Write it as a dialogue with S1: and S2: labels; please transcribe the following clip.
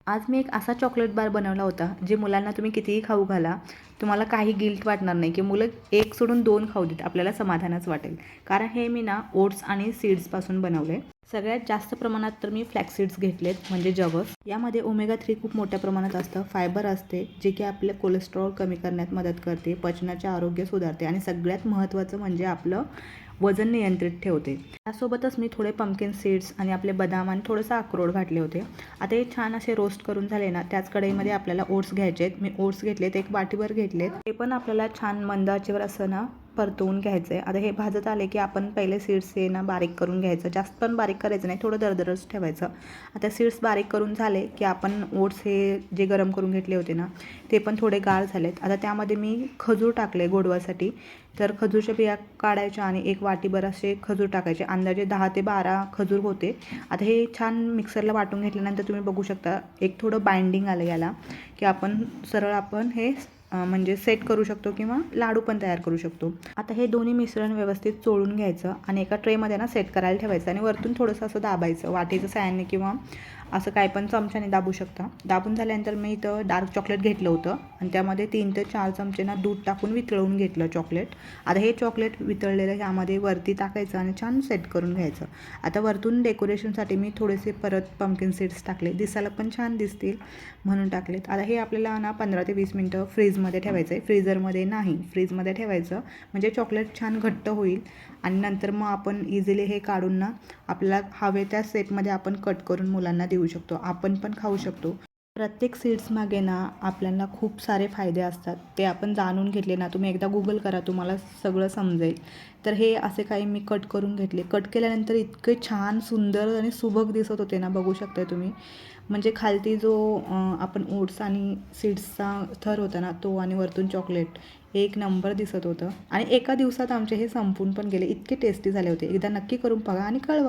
S1: आज मी एक असा चॉकलेट बार बनवला होता, जे मुलांना तुम्ही कितीही खाऊ घाला, तुम्हाला काही गिल्ट वाटणार नाही, की मुलं एक सोडून दोन खाऊ देत, आपल्याला समाधानच वाटेल. कारण हे मी ना ओट्स आणि सीड्सपासून बनवले. सगळ्यात जास्त प्रमाणात तर मी फ्लॅक्स सीड्स घेतलेत, म्हणजे जवस. यामध्ये ओमेगा 3 खूप मोठ्या प्रमाणात असतं, फायबर असते, जे की आपलं कोलेस्ट्रॉल कमी करण्यात मदत करते, पचनाचे आरोग्य सुधारते आणि सगळ्यात महत्त्वाचं म्हणजे आपलं वजन नियंत्रित ठेवते. त्यासोबतच मी थोडे पंपकिन सीड्स आणि आपले बदाम आणि थोडंसं अक्रोड घातले होते. आता हे छान असे रोस्ट करून झाले ना, त्याच कढईमध्ये आपल्याला ओट्स घ्यायचे आहेत. मी ओट्स घेतलेत, एक वाटीभर घेतलेत. ते पण आपल्याला छान मंद आचेवर असं ना परतवून घ्यायचं आहे. आता हे भाजत आले की आपण पहिले सीड्स हे ना बारीक करून घ्यायचं. जास्त पण बारीक करायचं नाही, थोडं दरदरच ठेवायचं. आता सीड्स बारीक करून झाले की आपण ओट्स हे जे गरम करून घेतले होते ना, ते पण थोडे गाळ झालेत. आता त्यामध्ये मी खजूर टाकले गोडवासाठी. तर खजूरच्या बिया काढायच्या आणि एक वाटीभर असे खजूर टाकायचे. अंदाजे 10 ते 12 खजूर होते. आता हे छान मिक्सरला वाटून घेतल्यानंतर तुम्ही बघू शकता, एक थोडं बाइंडिंग आलं याला, की सरळ आपण हे म्हणजे सेट करू शकतो किंवा लाडू पण तयार करू शकतो. आता हे दोन्ही मिश्रण व्यवस्थित चोळून घ्यायचं आणि एका ट्रेमध्ये ना सेट करायला ठेवायचं आणि वरतून थोडंसं असं दाबायचं वाटीचं साह्याने किंवा असं काय पण चमच्याने दाबू शकता. दाबून झाल्यानंतर मी इथं डार्क चॉकलेट घेतलं होतं आणि त्यामध्ये 3 ते 4 चमचे ना दूध टाकून वितळवून घेतलं चॉकलेट. आता हे चॉकलेट वितळलेलं ह्यामध्ये वरती टाकायचं आणि छान सेट करून घ्यायचं. आता वरतून डेकोरेशनसाठी मी थोडेसे परत पंपकिन सीड्स टाकले, दिसायला पण छान दिसतील म्हणून टाकलेत. आता हे आपल्याला ना 15 ते 20 मिनटं फ्रीजमध्ये ठेवायचं आहे, फ्रीझरमध्ये नाही, फ्रीजमध्ये ठेवायचं, म्हणजे चॉकलेट छान घट्ट होईल आणि नंतर मग आपण इझिली हे काढून ना आपल्याला हवे त्या शेपमध्ये आपण कट करून मुलांना देऊ शकतो, आपण पण खाऊ शकतो. प्रत्येक सीड्स मागे ना आपल्याला खूप सारे फायदे असतात, ते आपण जाणून घेतले ना, तुम्ही एकदा गुगल करा, तुम्हाला सगळं समजेल. तर हे असे काही मी कट करून घेतले. कट केल्यानंतर इतके छान सुंदर आणि सुबक दिसत होते ना, बघू शकता तुम्ही. म्हणजे खालती जो आपण ओट्स आणि सीड्सचा थर होता ना तो, आणि वरतून चॉकलेट, एक नंबर दिसत होतं आणि एका दिवसात आमचे हे संपून पण गेले. इतके टेस्टी झाले होते. एकदा नक्की करून बघा आणि कळवा.